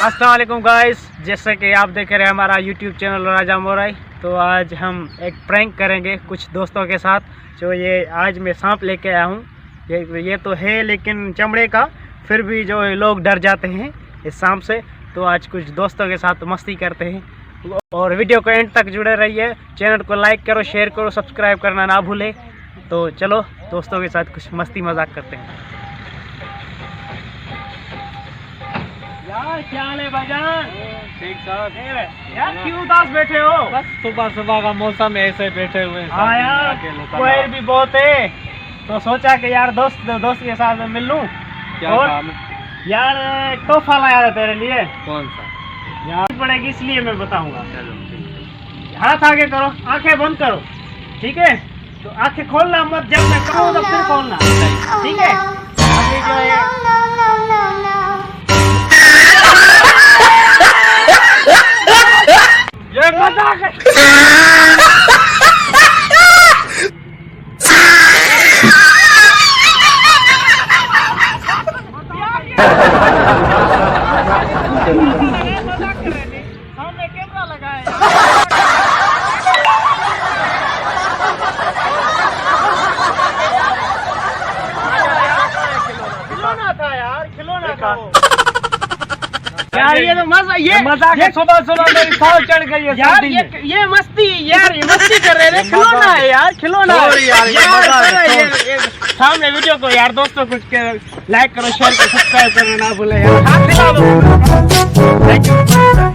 अस्सलाम वालेकुम गाइस, जैसे कि आप देख रहे हैं हमारा यूट्यूब चैनल राजा मोराई। तो आज हम एक प्रैंक करेंगे कुछ दोस्तों के साथ। जो ये आज मैं सांप लेके आया हूँ, ये तो है लेकिन चमड़े का, फिर भी जो लोग डर जाते हैं इस सांप से। तो आज कुछ दोस्तों के साथ मस्ती करते हैं और वीडियो को एंड तक जुड़े रहिए। चैनल को लाइक करो, शेयर करो, सब्सक्राइब करना ना भूले। तो चलो दोस्तों के साथ कुछ मस्ती मजाक करते हैं। यार क्या हाल है भाईजान? ठीक ठाक यार क्यों उदास बैठे हो? बस सुबह सुबह का मौसम है, ऐसे बैठे हुए हैं। हाँ यार, कोयल भी बहुत है तो सोचा कि यार दोस्त के साथ मिल लूं। क्या और काम है? यार एक तोहफा लाया था तेरे लिए। कौन सा? यार पड़ेगी इसलिए मैं बताऊंगा। चलो ठीक है। हाथ आगे करो, आंखें बंद करो, ठीक है? तो आंखें खोलना मत, जब मैं कहूँ तब फिर खोलना, ठीक है? अभी जो है ये मजाक है। सामने कैमरा लगा है। खिलौना था यार, खिलौना था यार। ये तो मजा, ये मजाक है। सुबह सुबह मेरी सांस चढ़ गई है यार। सर्दी में। ये मस्ती यार, ये मस्ती कर रहे थे। खिलौना है यार, खिलौना है यार, ये मजाक है। ये सामने वीडियो को यार दोस्तों कुछ लाइक करो, शेयर करो, सब्सक्राइब करना ना भूले यार। हाथ हिला दो। Thank you.